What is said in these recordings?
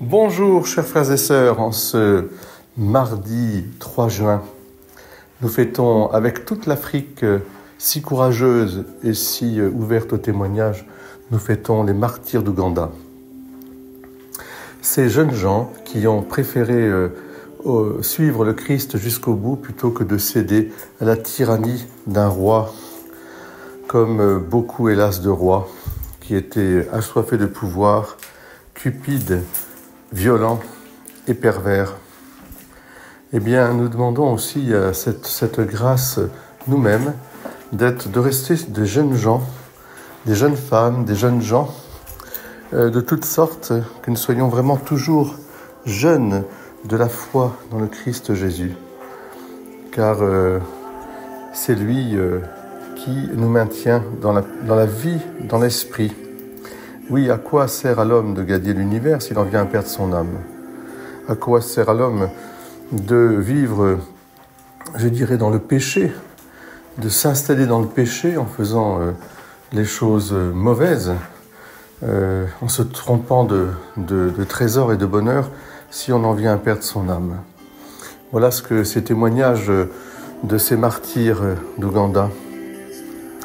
Bonjour chers frères et sœurs, en ce mardi 3 juin, nous fêtons avec toute l'Afrique si courageuse et si ouverte au témoignage, nous fêtons les martyrs d'Ouganda. Ces jeunes gens qui ont préféré suivre le Christ jusqu'au bout plutôt que de céder à la tyrannie d'un roi, comme beaucoup hélas de rois qui étaient assoiffés de pouvoir, cupides, violents et pervers. Eh bien, nous demandons aussi à cette grâce nous-mêmes de rester des jeunes gens, des jeunes femmes, des jeunes gens de toutes sortes, que nous soyons vraiment toujours jeunes de la foi dans le Christ Jésus, car c'est lui qui nous maintient dans la vie, dans l'esprit. Oui, à quoi sert à l'homme de gagner l'univers s'il en vient à perdre son âme? À quoi sert à l'homme de vivre, je dirais, dans le péché, de s'installer dans le péché en faisant les choses mauvaises, en se trompant de trésors et de bonheur si on en vient à perdre son âme? Voilà ce que ces témoignages de ces martyrs d'Ouganda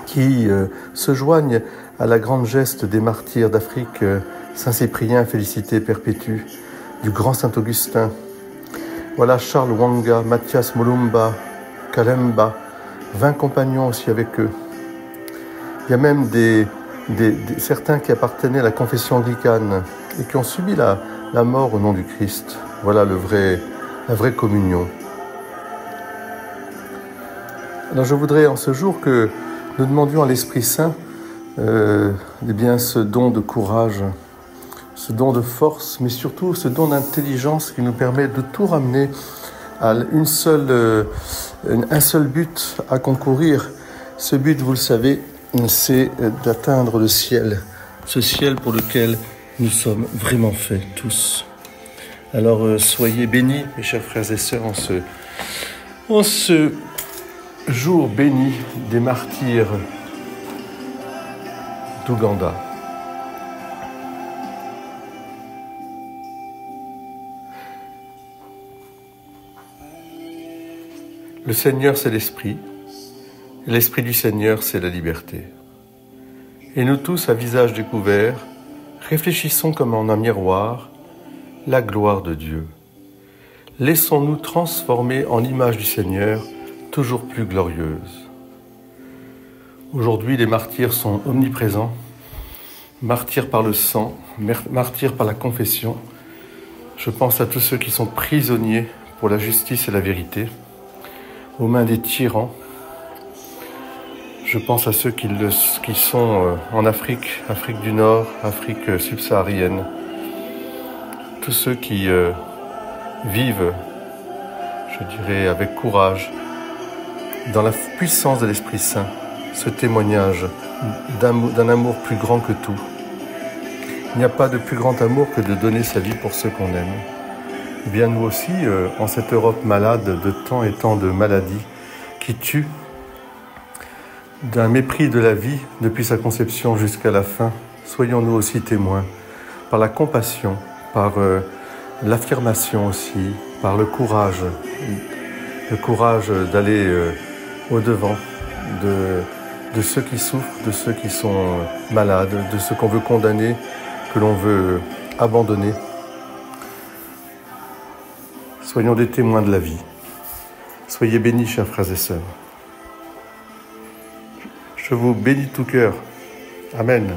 qui se joignent à la grande geste des martyrs d'Afrique, Saint-Cyprien, Félicité Perpétue, du grand Saint-Augustin. Voilà Charles Wanga, Mathias Mulumba, Kalemba, 20 compagnons aussi avec eux. Il y a même certains qui appartenaient à la confession anglicane et qui ont subi la mort au nom du Christ. Voilà la vraie communion. Alors je voudrais en ce jour que nous demandions à l'Esprit Saint ce don de courage, ce don de force, mais surtout ce don d'intelligence qui nous permet de tout ramener à un seul but à concourir. Ce but, vous le savez, c'est d'atteindre le ciel, ce ciel pour lequel nous sommes vraiment faits tous. Alors soyez bénis, mes chers frères et sœurs, en ce jour béni des martyrs d'Ouganda. Le Seigneur, c'est l'Esprit, et l'Esprit du Seigneur, c'est la liberté. Et nous tous, à visage découvert, réfléchissons comme en un miroir la gloire de Dieu. Laissons-nous transformer en l'image du Seigneur, toujours plus glorieuse. Aujourd'hui, les martyrs sont omniprésents, martyrs par le sang, martyrs par la confession. Je pense à tous ceux qui sont prisonniers pour la justice et la vérité, aux mains des tyrans. Je pense à ceux qui sont en Afrique, Afrique du Nord, Afrique subsaharienne. Tous ceux qui vivent, je dirais, avec courage, dans la puissance de l'Esprit Saint, ce témoignage d'un amour plus grand que tout. Il n'y a pas de plus grand amour que de donner sa vie pour ceux qu'on aime. Eh bien, nous aussi, en cette Europe malade de tant et tant de maladies qui tuent, d'un mépris de la vie depuis sa conception jusqu'à la fin, soyons nous aussi témoins, par la compassion, par l'affirmation aussi, par le courage d'aller au-devant de ceux qui souffrent, de ceux qui sont malades, de ceux qu'on veut condamner, que l'on veut abandonner. Soyons des témoins de la vie. Soyez bénis, chers frères et sœurs. Je vous bénis de tout cœur. Amen.